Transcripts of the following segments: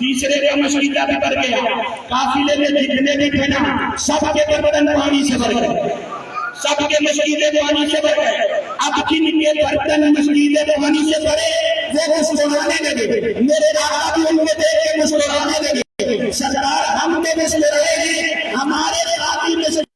تیسرے کا مشیدہ بھی بھر گیا، قافلے میں جتنے بھی تھے نا سب کے برتن پانی سے بھر گئے، سب کے مشیدے پانی سے بھر گئے۔ اب جن کے برتن مشیدے پانی سے بھرے وہ مسکرانے لگے، میرے آقا بھی ان کے دیکھ کے مسکرانے لگے، سرکار ہم پہ مسکرائے گی، ہمارے ساتھی میں سے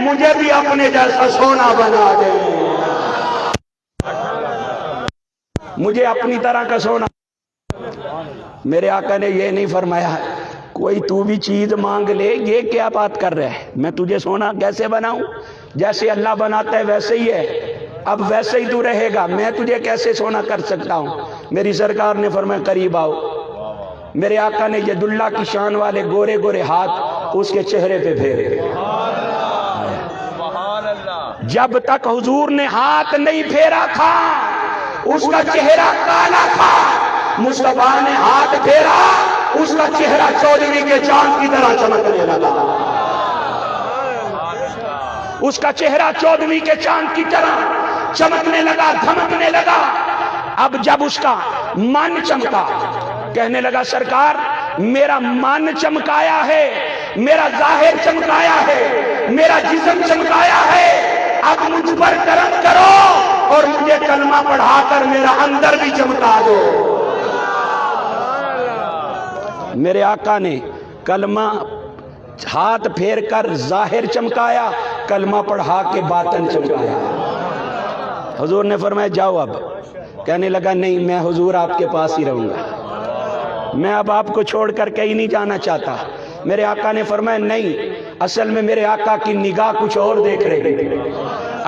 مجھے بھی اپنے جیسا سونا بنا دے، مجھے اپنی طرح کا سونا۔ میرے آقا نے یہ نہیں فرمایا کوئی تو بھی چیز مانگ لے، یہ کیا بات کر رہے ہے، میں تجھے سونا کیسے بناؤں، جیسے اللہ بناتا ہے ویسے ہی ہے، اب ویسے ہی تو رہے گا، میں تجھے کیسے سونا کر سکتا ہوں۔ میری سرکار نے فرمایا قریب آؤ، میرے آقا نے ید اللہ کی شان والے گورے گورے ہاتھ اس کے چہرے پہ پھیرے۔ جب تک حضور نے ہاتھ نہیں پھیرا تھا اس کا چہرہ کالا تھا، مصطفیٰ نے ہاتھ پھیرا اس کا چہرہ 14ویں کے چاند کی طرح چمکنے لگا، اس کا چہرہ 14ویں کے چاند کی طرح چمکنے لگا، دھمکنے لگا۔ اب جب اس کا من چمکا، کہنے لگا سرکار میرا من چمکایا ہے، میرا ظاہر چمکایا ہے، میرا جسم چمکایا ہے، اب مجھ پر کرم کرو اور مجھے کلمہ پڑھا کر میرا اندر بھی چمکا دو۔ میرے آقا نے کلمہ ہاتھ پھیر کر ظاہر چمکایا، کلمہ پڑھا کے باطن چمکایا۔ حضور نے فرمایا جاؤ اب، کہنے لگا نہیں میں حضور آپ کے پاس ہی رہوں گا، میں اب آپ کو چھوڑ کر کہیں نہیں جانا چاہتا۔ میرے آقا نے فرمایا نہیں، اصل میں میرے آقا کی نگاہ کچھ اور دیکھ رہی ہے،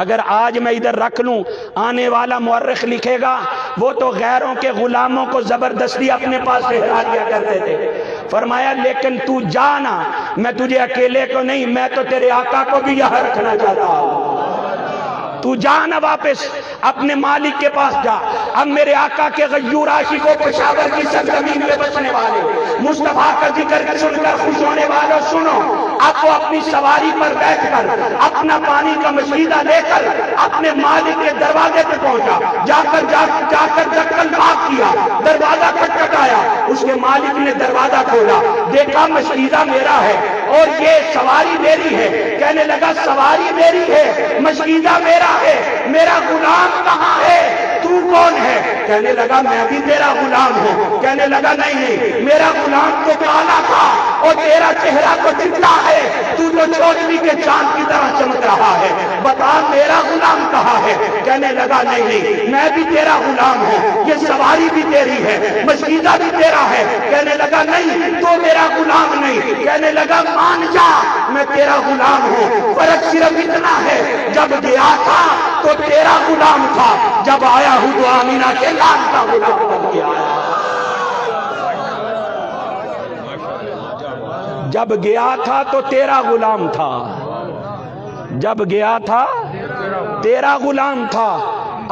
اگر آج میں ادھر رکھ لوں آنے والا مورخ لکھے گا وہ تو غیروں کے غلاموں کو زبردستی اپنے پاس بٹھا دیا کرتے تھے۔ فرمایا لیکن تو جانا، میں تجھے اکیلے کو نہیں، میں تو تیرے آقا کو بھی یہاں رکھنا چاہتا ہوں، تو جانا واپس اپنے مالک کے پاس جا۔ اب میرے آقا کے غیور عاشقوں پشاور کی سرزمین میں بسنے والے، مصطفیٰ کا ذکر سن کر خوش ہونے والوں سنو، اب وہ اپنی سواری پر بیٹھ کر اپنا پانی کا مشیدہ لے کر اپنے مالک کے دروازے پہ پہنچا، جا کر جکل بھاگ کیا، دروازہ کھٹکھٹایا، اس کے مالک نے دروازہ کھولا، دیکھا مشیدہ میرا ہے اور یہ سواری میری ہے۔ کہنے لگا سواری میری ہے، مشیدہ میرا ہے، میرا غلام کہاں ہے، تو کون ہے؟ کہنے لگا میں بھی تیرا غلام ہوں۔ کہنے لگا نہیں میرا غلام تو کالا تھا اور تیرا چہرہ تو چٹا ہے، تو 14ویں کے چاند کی طرح چمک رہا ہے، بتا میرا غلام کہاں ہے؟ کہنے لگا نہیں میں بھی تیرا غلام ہوں، یہ سواری بھی تیری ہے، مشیدہ بھی تیرا ہے۔ کہنے لگا نہیں تو میرا غلام نہیں۔ کہنے لگا مان جا میں تیرا غلام ہوں، فرق صرف اتنا ہے جب گیا تھا تو تیرا غلام تھا، جب آیا ہوں تو آمینہ کے لال کا غلام بن گیا۔ جب گیا تھا تو تیرا غلام تھا، جب گیا تھا تیرا غلام تھا،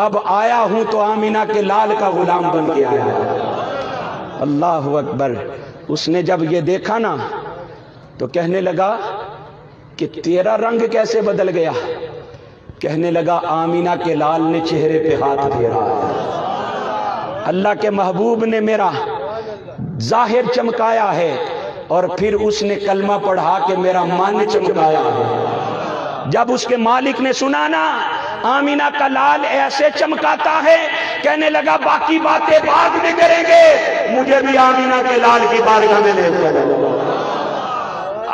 اب آیا ہوں تو آمینہ کے لال کا غلام بن کے آیا۔ اللہ اکبر۔ اس نے جب یہ دیکھا نا تو کہنے لگا کہ تیرا رنگ کیسے بدل گیا؟ کہنے لگا آمینہ کے لال نے چہرے پہ ہاتھ پھیرا، اللہ کے محبوب نے میرا ظاہر چمکایا ہے، اور پھر اس نے کلمہ پڑھا کہ میرا من چمکایا ہے۔ جب اس کے مالک نے سنا نا آمینہ کا لال ایسے چمکاتا ہے، کہنے لگا باقی باتیں بعد میں کریں گے، مجھے بھی آمینہ کے لال کی بارگاہ میں لے چلو۔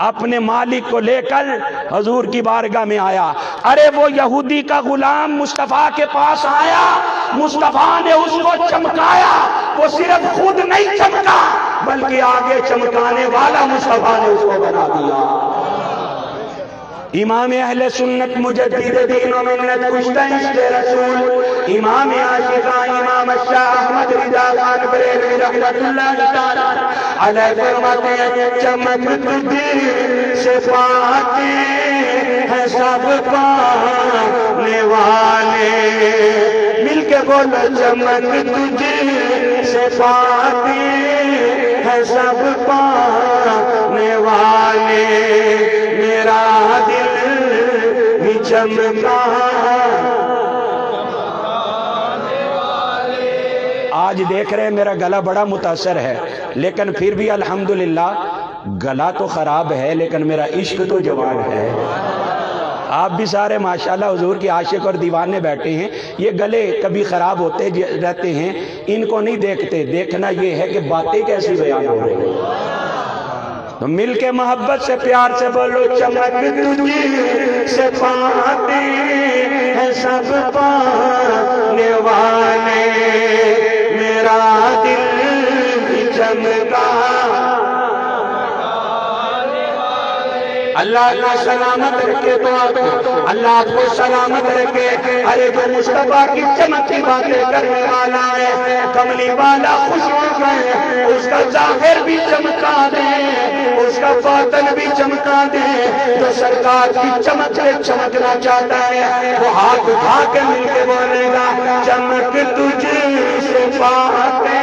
اپنے مالک کو لے کر حضور کی بارگاہ میں آیا۔ ارے وہ یہودی کا غلام مصطفیٰ کے پاس آیا، مصطفیٰ نے اس کو چمکایا، وہ صرف خود نہیں چمکا بلکہ آگے چمکانے والا مصطفیٰ نے اس کو بنا دیا۔ امام اہل سنت مجدد دین و ملت کشتہ عشق رسول، امام عاشقان امام شاہ احمد رضا خان بریلوی رحمت اللہ تعالی علیہ فرماتے ہیں چمک تجھ سے پاتے ہیں سب پانے والے، مل کے بولو چمک تجھ سے پاتے ہیں سب پانے والے، میرا دل بھی چمکا۔ آج دیکھ رہے ہیں میرا گلا بڑا متاثر ہے، لیکن پھر بھی الحمدللہ گلا تو خراب ہے لیکن میرا عشق تو جوان ہے۔ آپ بھی سارے ماشاءاللہ حضور کے عاشق اور دیوانے بیٹھے ہیں، یہ گلے کبھی خراب ہوتے رہتے ہیں، ان کو نہیں دیکھتے، دیکھنا یہ ہے کہ باتیں کیسی بیان ہو رہی ہیں۔ تو مل کے محبت سے پیار سے بولو چمک تجھ سے پاتے ہیں سب پانے والے، میرا دل بھی چمکا۔ اللہ کا سلامت رکھے تو اللہ آپ کو سلامت رکھے۔ ارے جو مصطفیٰ کی چمک کی باتیں کرنے والا ہے، کملی والا خوشبو ہے، اس کا ظاہر بھی چمکا دے، اس کا باطن بھی چمکا دے۔ جو سرکار کی چمک سے چمکنا چاہتا ہے وہ ہاتھ اٹھا کے مل کے بولے گا چمک تجھ سے پاتے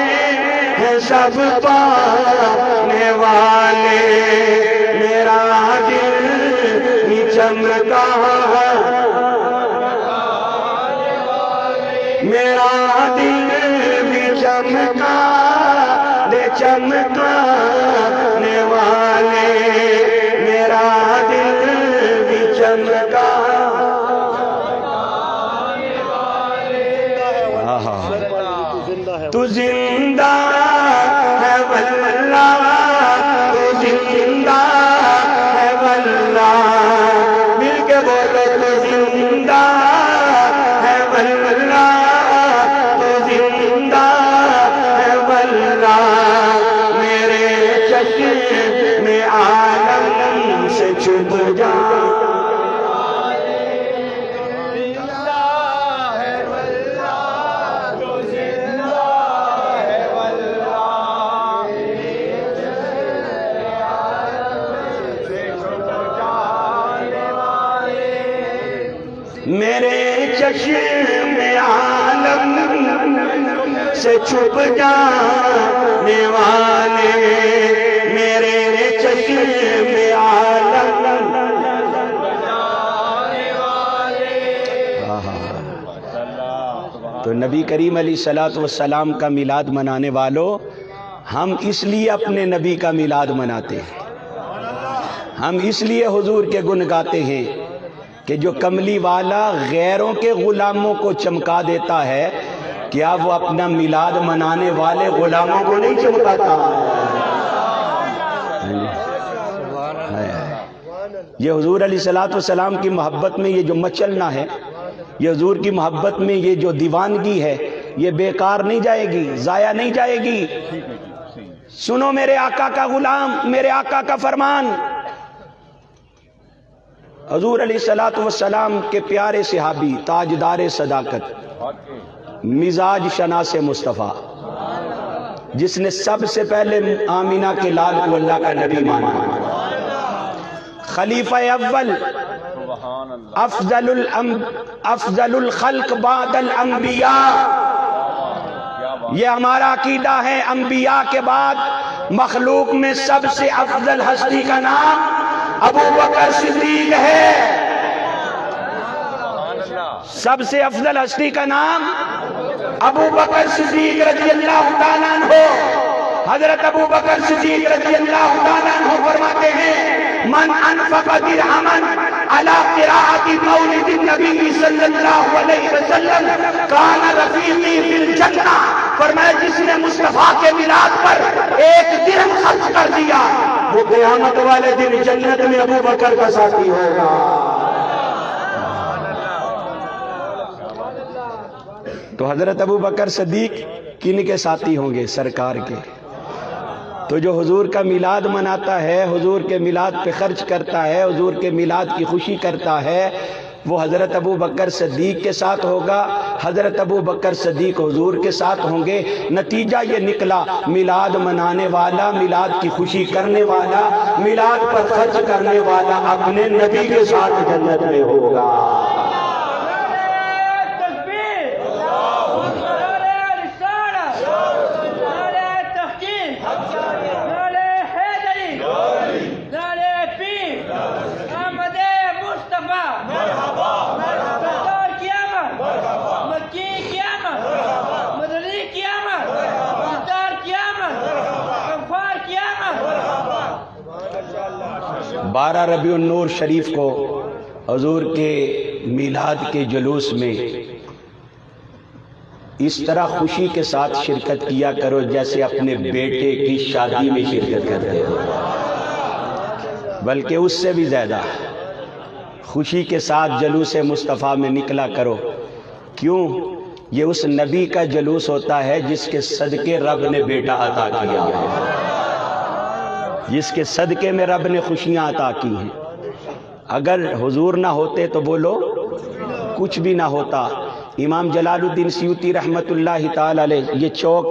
ہیں سب پانے والے، میرا دل بھی چمکا، میرا دل بھی چمکا دے چمکانے والے، میرا دل بھی چمکا۔ تو زندہ ہے واللہ، تو زندہ ہے واللہ، مل کے بولو تو زندہ ہے واللہ، تو زندہ ہے واللہ، میرے چشم عالم سے چھپ جا۔ میرے چشم عالم سے چھپ جانے والے، میرے چشم عالم۔ تو نبی کریم علیہ السلام کا میلاد منانے والوں، ہم اس لیے اپنے نبی کا میلاد مناتے ہیں، ہم اس لیے حضور کے گن گاتے ہیں کہ جو کملی والا غیروں کے غلاموں کو چمکا دیتا ہے، کیا وہ اپنا میلاد منانے والے غلاموں کو نہیں چمکاتا؟ یہ حضور علیہ السلام کی محبت میں یہ جو مچلنا ہے، یہ حضور کی محبت میں یہ جو دیوانگی ہے، یہ بیکار نہیں جائے گی، ضائع نہیں جائے گی۔ سنو میرے آقا کا غلام، میرے آقا کا فرمان۔ حضور علیہ السلام کے پیارے صحابی، تاجدار صداقت، مزاج شناس مصطفیٰ، جس نے سب سے پہلے آمینہ کے لال کو اللہ کا نبی مانا، خلیفہ اول، افضل الخلق بعد الانبیاء، یہ ہمارا عقیدہ ہے، انبیاء کے بعد مخلوق میں سب سے افضل ہستی کا نام ابو بکر صدیق ہے۔ سب سے افضل ہستی کا نام ابو بکر صدیق رضی اللہ تعالیٰ عنہ۔ حضرت ابو بکر صدیق رضی اللہ تعالیٰ عنہ فرماتے ہیں من انفق درہما علی قراءۃ مولد النبی صلی اللہ علیہ وسلم کان رفیقی فی الجنہ، فرمایا جس نے مصطفیٰ کے میلاد پر ایک درہم خرچ کر دیا وہ قیامت والے دن جنت میں ابو بکر کا ساتھی ہوگا۔ تو حضرت ابو بکر صدیق کن کے ساتھی ہوں گے؟ سرکار کے۔ تو جو حضور کا میلاد مناتا ہے، حضور کے میلاد پہ خرچ کرتا ہے، حضور کے میلاد کی خوشی کرتا ہے، وہ حضرت ابو بکر صدیق کے ساتھ ہوگا، حضرت ابو بکر صدیق حضور کے ساتھ ہوں گے۔ نتیجہ یہ نکلا میلاد منانے والا، میلاد کی خوشی کرنے والا، میلاد پر خرچ کرنے والا اپنے نبی کے ساتھ جنت میں ہوگا۔ بارہ ربیع النور شریف کو حضور کے میلاد کے جلوس میں اس طرح خوشی کے ساتھ شرکت کیا کرو جیسے اپنے بیٹے کی شادی میں شرکت کرتے ہو، بلکہ اس سے بھی زیادہ خوشی کے ساتھ جلوس مصطفیٰ میں نکلا کرو۔ کیوں؟ یہ اس نبی کا جلوس ہوتا ہے جس کے صدقے رب نے بیٹا عطا کیا ہے، جس کے صدقے میں رب نے خوشیاں عطا کی ہیں۔ اگر حضور نہ ہوتے تو بولو کچھ بھی نہ ہوتا۔ امام جلال الدین سیوطی رحمت اللہ تعالی علیہ، یہ چوک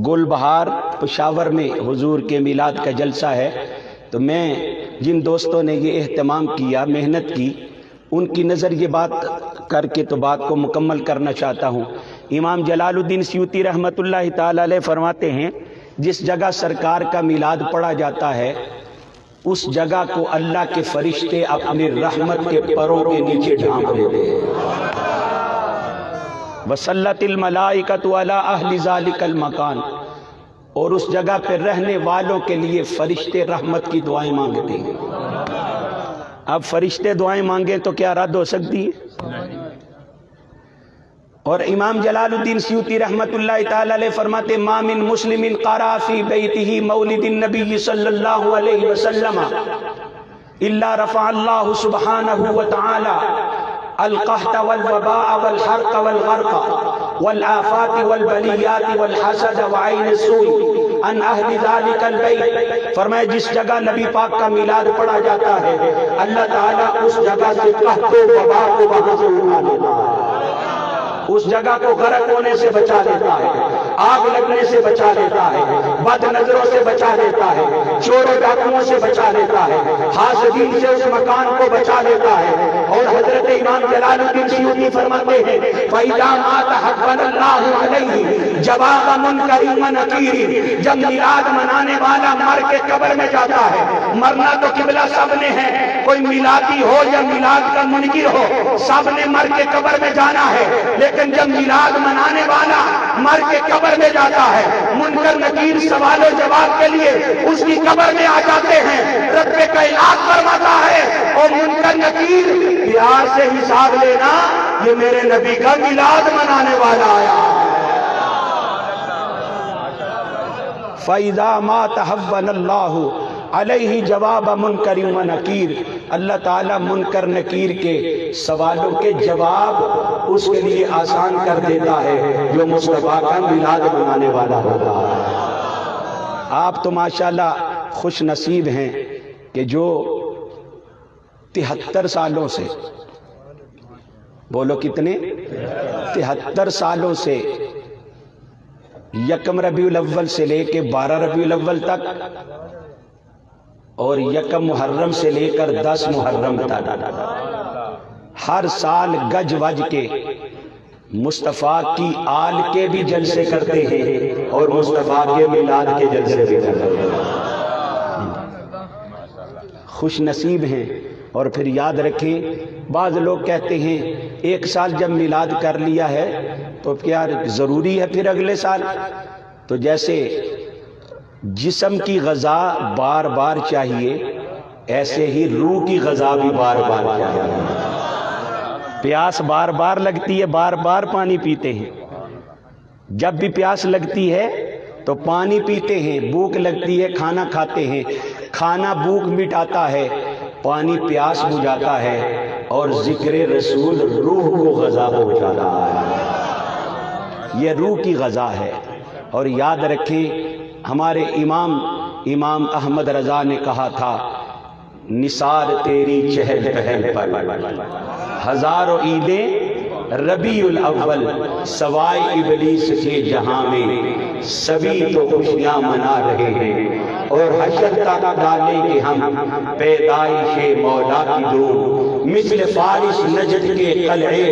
گل بہار پشاور میں حضور کے میلاد کا جلسہ ہے، تو میں جن دوستوں نے یہ اہتمام کیا، محنت کی، ان کی نظر یہ بات کر کے تو بات کو مکمل کرنا چاہتا ہوں۔ امام جلال الدین سیوطی رحمت اللہ تعالی علیہ فرماتے ہیں جس جگہ سرکار کا میلاد پڑھا جاتا ہے اس جگہ کو اللہ کے فرشتے اپنی رحمت کے پروں کے نیچے ڈھانپ دیتے ہیں۔ وَصَلَّتِ الْمَلَائِكَةُ عَلَىٰ أَهْلِ ذَلِكَ الْمَكَانِ، اور اس جگہ پہ رہنے والوں کے لیے فرشتے رحمت کی دعائیں مانگتے ہیں۔ اب فرشتے دعائیں مانگیں تو کیا رد ہو سکتی ہے؟ اور امام جلال الدین سیوطی رحمت اللہ تعالی علیہ فرماتے ما من مسلم قرأ فی بیتہ مولد النبی صلی اللہ علیہ وسلم الا رفع اللہ سبحانہ وتعالی القحط والوباء والحرق والغرق والآفات والبلیات والحسد وعین السوء عن اہل ذلک البیت، فرمائے جس جگہ نبی پاک کا میلاد پڑھا جاتا ہے اللہ تعالیٰ اس جگہ سے قحط و وبا کو وہاں سے اٹھا لیتا ہے، اس جگہ کو غرق ہونے سے بچا لیتا ہے، آگ لگنے سے بچا لیتا ہے، بد نظروں سے بچا لیتا ہے، چور و ڈاکوؤں سے بچا لیتا ہے، حاسدین سے اس مکان کو بچا لیتا ہے۔ اور حضرت امام جلال الدین سیوطی فرماتے ہیں فَإِذَا مَاتَ حَقًّا اللَّهُ عَلَيْهِ جَوَابَ مُنْكَرٍ وَنَكِيرٍ، جب میلاد منانے والا مر کے قبر میں جاتا ہے، مرنا تو قبلہ سب نے ہے، کوئی میلادی ہو یا میلاد کا منکر ہو، سب نے مر کے قبر میں جانا ہے، لیکن جب میلاد منانے والا مر کے قبر میں جاتا ہے، منکر نکیر سوال و جواب کے لیے اس کی قبر میں آ جاتے ہیں، رب کائنات فرماتا ہے اور منکر نکیر پیار سے حساب لینا، یہ میرے نبی کا میلاد منانے والا آیا۔ فَإِذَا مَاتَ حَوَّنَ اللَّهُ علیہ جواب منکر و نکیر، اللہ تعالیٰ منکر نکیر کے سوالوں کے جواب اس کے لیے آسان کر دیتا ہے جو مصطفیٰ کا میلاد منانے والا ہوتا ہے۔ آپ تو ماشاءاللہ خوش نصیب ہیں کہ جو 73 سالوں سے، بولو کتنے، 73 سالوں سے یکم ربیع الاول سے لے کے 12 ربیع الاول تک اور یکم محرم سے لے کر 10 محرم تک ہر سال گج وج کے مصطفیٰ کی آل کے بھی جلسے کرتے ہیں اور مصطفیٰ کے میلاد کے جلسے بھی کرتے ہیں. خوش نصیب ہیں. اور پھر یاد رکھیں، بعض لوگ کہتے ہیں ایک سال جب میلاد کر لیا ہے تو کیا ضروری ہے پھر اگلے سال؟ تو جیسے جسم کی غذا بار بار چاہیے، ایسے ہی روح کی غذا بھی بار بار چاہیے. پیاس بار بار لگتی ہے، بار بار پانی پیتے ہیں. جب بھی پیاس لگتی ہے تو پانی پیتے ہیں، بھوک لگتی ہے کھانا کھاتے ہیں. کھانا بھوک مٹاتا ہے، پانی پیاس بجھاتا ہے، اور ذکر رسول روح کو غذا پہنچاتا ہے. یہ روح کی غذا ہے. اور یاد رکھیں، ہمارے امام احمد رضا نے کہا تھا، نثار تیری چہل پہل پر ہزاروں عیدیں ربیع الاول سوائے ابلیس کے جہاں میں سبھی تو خوشیاں منا رہے ہیں. اور حشر تک ڈالیں گے ہم پیدائش مولا کی دور، مثل فارس نجد کے قلعے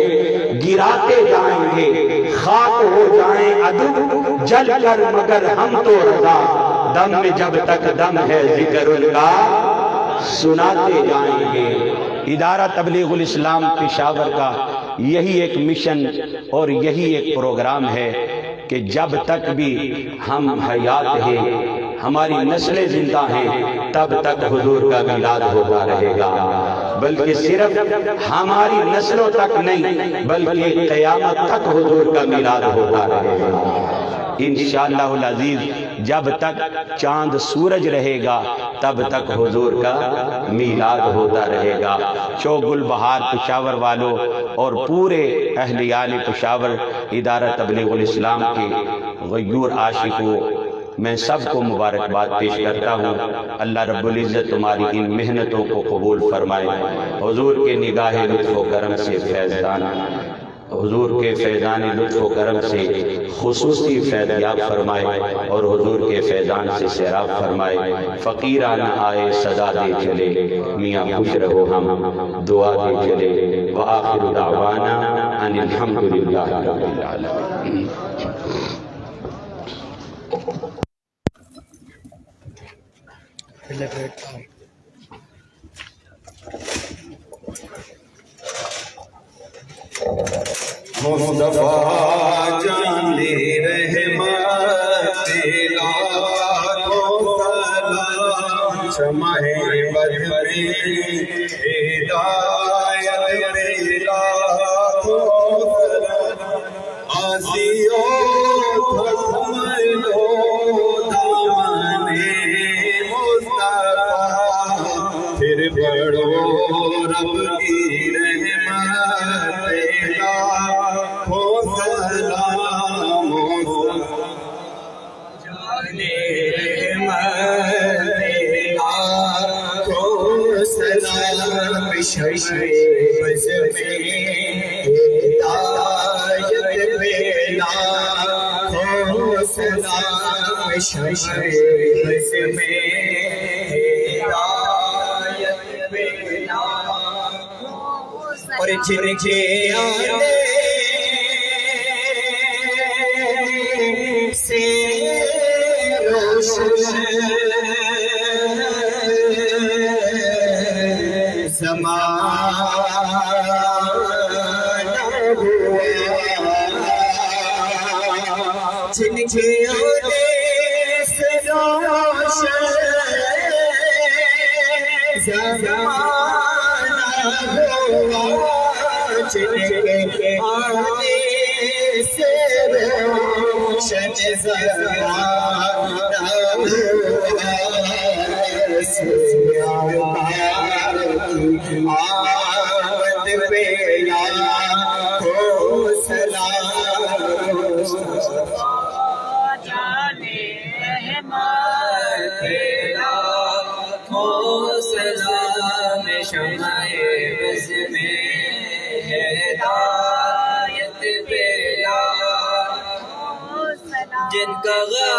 گراتے جائیں گے، خاک ہو جائیں عدو جل کر مگر ہم تو رضا، دم میں جب تک دم ہے ذکر ان کا سناتے جائیں گے. ادارہ تبلیغ الاسلام پشاور کا یہی ایک مشن اور یہی ایک پروگرام ہے کہ جب تک بھی ہم حیات ہیں، ہماری نسلیں زندہ ہیں، تب تک حضور کا میلاد ہوتا رہے گا. بلکہ صرف ہماری نسلوں تک نہیں، بلکہ قیامت تک حضور کا میلاد ہوتا رہے گا انشاءاللہ العزیز. جب تک چاند سورج رہے گا تب تک حضور کا میلاد ہوتا رہے گا. چوک گل بہار پشاور والوں اور پورے اہلیان پشاور ادارہ تبلیغ الاسلام کے غیور عاشقوں، میں سب کو مبارکباد پیش کرتا ہوں. اللہ رب العزت تمہاری ان محنتوں کو قبول فرمائے. حضور کے نگاہ لطف و کرم سے فیضان، حضور کے فیضان لطف و کرم سے خصوصی فیضیاب فرمائے اور حضور کے فیضان سے سیراب فرمائے. فقیرانہ آئے صدا دے چلے، میاں خوش رہو ہم دعا دے چلے. وآخر دعوانا ان الحمدللہ رب العالمین. مصطفیٰ جانے رحمت لاکھوں سلام، شمع بد میں ہدایت میں لاکھوں سلام. آسیوں تھم لو دامن مصطفیٰ، پھر بڑھو رب کی رحمت لاکھوں سلام. جانے رحمت لاکھوں سلام، شمع بز میں ہدایت میں لاکھوں سلام. شمع بز میں ہدایت میں لاکھوں سلام. اور جن کے آنے سے روشن زمانہ ہوا، جن کے آنے سے روشن زمانہ ہوا، جن کے آنے سے روشن زمانہ ہوا. آمد پہ لاکھوں سلام. جانے رحمت لاکھوں سلام، شمع بز میں ہدایت پہ لاکھوں سلام. جن کا غار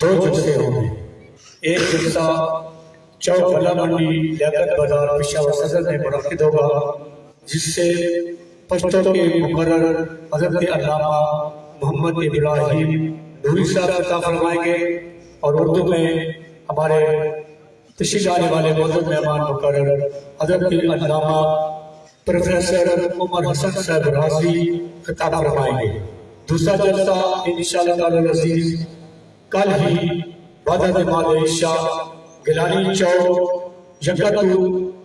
2 جلسے ہوں گے۔ ایک جلسہ چوک بلا منڈی لیاقت بازار پشاور صدر میں منعقد ہوگا، جس سے پشتو کے مقرر حضرت علامہ محمد ابراہیم نوری صاحب عطا فرمائیں گے، اور اردو میں ہمارے تشریف لانے والے معزز مہمان مقرر حضرت علامہ پروفیسر عمر حسن صاحب رازی خطاب فرمائیں گے۔ دوسرا جلسہ انشاءاللہ تعالی العزیز کل ہی بعد نماز عشاء گیلانی چوک جگتو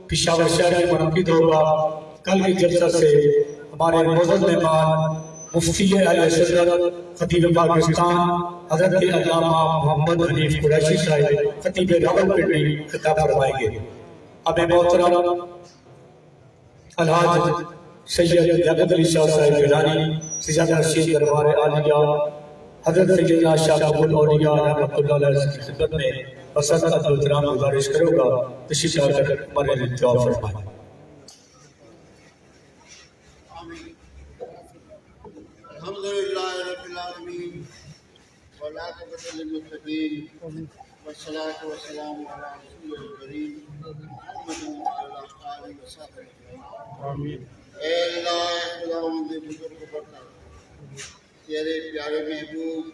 پشاور شہر میں منعقد ہوگا۔ کل کے جلسہ سے ہمارے معزز مہمان مفتی اہل سنت خطیب پاکستان حضرت علامہ محمد حنیف قریشی صاحب خطیب راولپنڈی خطاب فرمائیں گے۔ اب محترم الحاج سید لیاقت علی شاہ صاحب گیلانی سجادہ رشید دربار عالیہ حضرت سیدنا شاہ ابو الاولیاء رحمۃ اللہ علیہ کی خدمت میں بسط احترام گزارش کروں گا، تشریف لا کر ہمارے لیے دعا فرمائیں۔ الحمد لله رب العالمين والعاقبة للمتقين والصلاة والسلام على رسول الكريم محمد وعلى آله وصحبه آمين۔ اے اللہ خداوند بزرگ برتر تیرے پیارے محبوب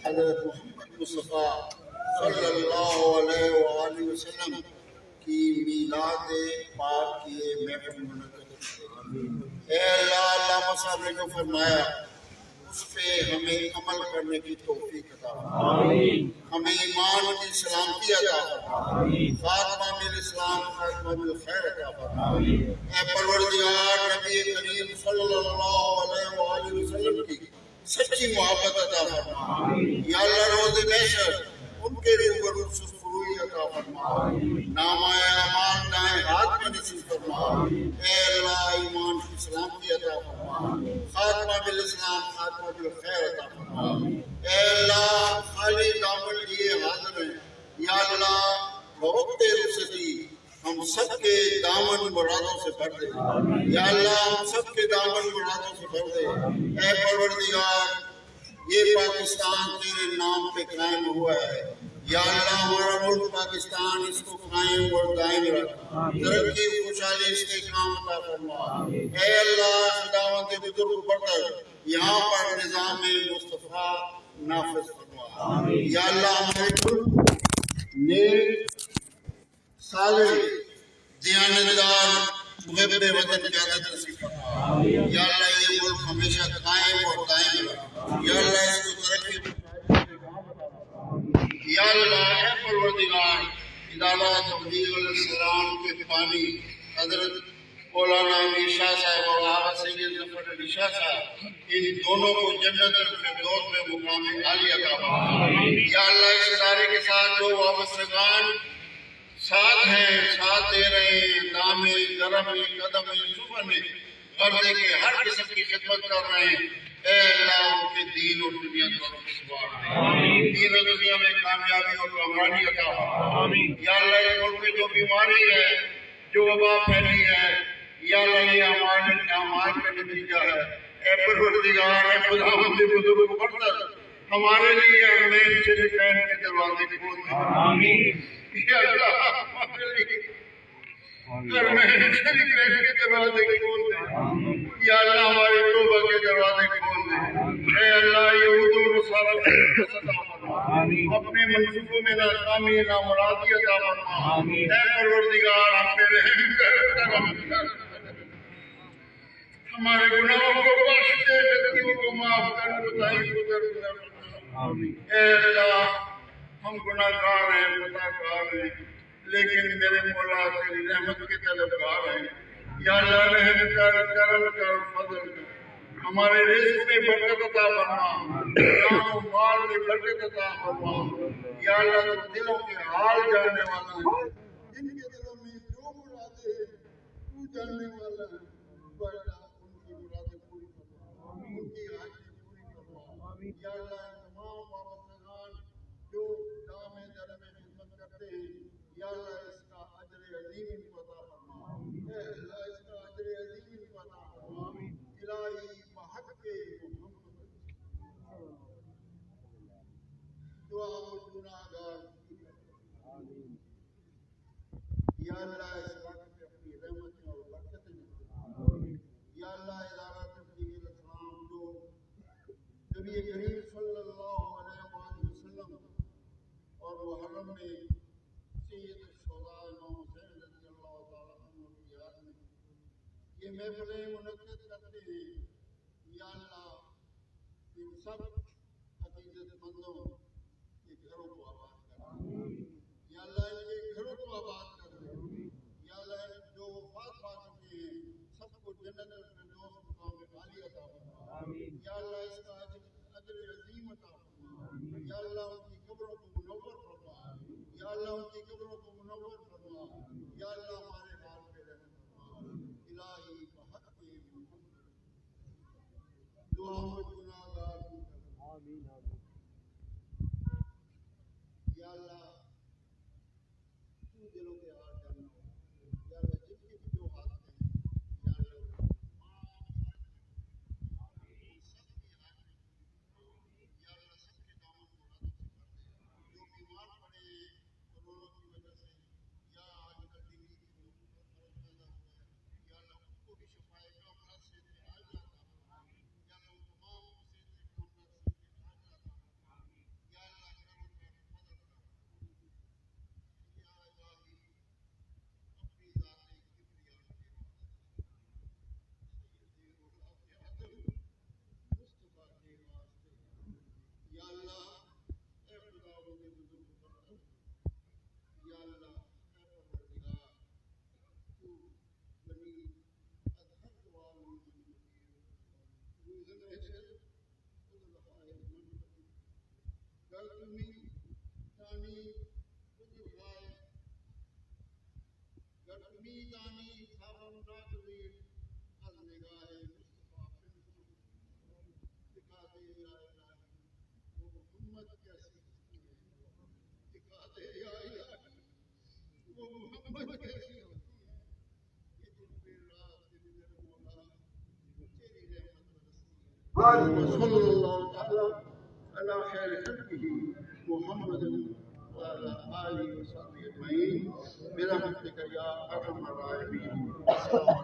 حضرت محمد مصطفیٰ صلی اللہ علیہ وآلہ وسلم کی میلاد پاک کی محفل منعقد کی۔ اے اللہ علامہ صاحب نے جو فرمایا اس پہ ہمیں عمل کرنے کی توفیق عطا فرما، ہمیں ایمان کی سلامتی عطا فرما، خاتمہ بالاسلام خاتمہ بالخیر عطا فرما۔ اے پروردگار نبی کریم صلی اللہ علیہ وآلہ وسلم کی سچی محبت عطا فرما۔ یا اللہ روز محشر ان کے روبرو سرخروئی عطا فرما، نامہ اعمال دائیں ہاتھ میں نصیب فرما۔ اے اللہ ایمان کی سلامتی عطا فرما، خاتمہ بالاسلام خاتمہ بالخیر عطا فرما۔ اے اللہ خالی دامن لیے حاضر ہیں، یا اللہ بوقت رخصتی ہم سب کے دامن مرادوں سے بھر دے، یا اللہ ہم سب کے دامن مرادوں سے بھر دے۔ اے پروردگار یہ پاکستان تیرے نام پہ قائم ہوا ہے، یا اللہ ہمارا ملک پاکستان اس کو قائم اور دائم رکھ، ترقی خوشحالی استحکام عطا فرما۔ اے اللہ خداوند بزرگ برتر یہاں پر نظام مصطفیٰ نافذ فرما۔ یا اللہ ہمارے ملک نیک صالح دیانتدار محب وطن قیادت نصیب فرما۔ یا اللہ یہ ملک ہمیشہ قائم اور دائم رکھ، یا اللہ اس کو ترقی یا اللہ اے پروردگار ادارہ تبلیغ علیہ السلام کے پانی حضرت مولانا امیر شاہ صاحب اور آغا سید ظفر علی شاہ صاحب ان دونوں کو جنت الفردوس میں مقام عالی عطا فرما۔ یا اللہ اس ادارے کے ساتھ جو وابستگان ساتھ ہیں، ساتھ دے رہے ہیں، دامے گرم قدم صبح میں غرضے کے ہر قسم کی خدمت کر رہے ہیں، اے اللہ ان کے دین اور دنیا دونوں کو سوار دے، دین اور دنیا میں کامیابی اور کامیابی عطا فرما۔ یا اللہ یہ ملک میں جو بیماری ہے، جو وبا پھیلی ہے، یا اللہ یہ اعمال کا نتیجہ ہے، اے پروردگار اے خداوند بزرگ برتر ہمارے لیے حرمین شریفین کے دروازے کھول دے، یا اللہ ہمارے لیے حرمین شریفین کے دروازے کھول دے، یا اللہ ہماری توبہ کے دروازے کھول دے۔ اے اللہ یہود و نصارہ کو عطا فرما، اپنے منصوبوں میں ناکامی نامرادی عطا فرما۔ اے پروردگار ہم پہ رحم کر، کرم کر، ہمارے گناہوں کو بخش دے، غلطیوں کو معاف کر، کوتاہی کو درگزر فرما۔ اے اللہ ہم گناہگار ہیں، خطاکار ہیں، لیکن میرے مولا تیری رحمت کے طلبگار ہیں۔ یا اللہ رحم کر، کرم کر، فضل کر، ہمارے رزق میں برکت عطا فرما، جان و مال میں برکت عطا فرما۔ یا اللہ تو دلوں کے حال جاننے والا ہے، جن کے دلوں میں جو مرادیں ہیں تو جاننے والا ہے، تو اللہ ان کی مرادیں پوری فرما، ان کی حاجتیں پوری فرما۔ یا اللہ تمام وابستگان جو دام در میں خدمت کرتے ہیں، یا اللہ اس کا اجر عظیم ان کو عطا فرما۔ اے اللہ اس کا اجر عظیم ان کو عطا فرما۔ الہی بحق کے محمد اللہ اس علاقے پہ اپنی رحمتیں اور برکتیں یا اللہ ادارہ تبلیغ الاسلام جو نبی کریم صلی اللہ علیہ وآلہ وسلم اور محرم میں سید الشہداء امام حسین رضی اللہ تعالیٰ عنہ کی یاد میں یہ محفلیں منعقد کرتے ہیں یا اللہ ان سب عقیدت مندوں کے گھروں کو آباد کر یا اللہ ان کے گھروں کو آباد کر یا اللہ جو وفات پا چکے ہیں سب کو جنت الفردوس مقام عالی عطا فرما یا اللہ اس کا اجر عظیم عطا فرما یا اللہ ان کی قبروں کو منور فرما یا اللہ ان کی قبروں کو منور فرما یا اللہ ہمارے حال پہ رحم فرما الہی بحق محمد دعا و گناہگار آمین یا اللہ تو دلوں کے حال جاننا ہو یا اللہ جن کے بھی جو حالت ہیں یا اللہ سب کی حالت یا اللہ سب کے دامن کو رحمت سے کر دے جو بیمار پڑے ہیں کرونا کی وجہ سے یا آج کل ڈگری کی مرض پیدا ہوا ہے یا اللہ ان کو بھی شفائے کاملہ سے علاج لاتا یا اللہ ان تمام سے کاملہ سے علاج لاتا یا اللہ کرم کر مدد کر یا الہی اپنی ذات کبریا کے سیدی اولاد آدم مصطفیٰ کے واسطے یا اللہ اے خدا کے بزرگ بندہ یا اللہ اے پروردگار تو بنی ادھر والوں روزن ایسے خود لخائے من بنی گر تمی دانی خود لخائے گر تمی دانی صابن راکویر از نگاہ مصطفیٰ پنسو دکھا دے یا الہی وہ محمد کیسی ہوتی ہے دکھا دے یا الہی وہ محمد کیسی ہوتی ہے یہ دن پہ رات دن میرے مولا تیری رحمت برستی ہے صلی اللہ تعالی علی خیر خلقہ محمد وعلی آلہ وصحبہ اجمعین برحمتک یا ارحم الراحمین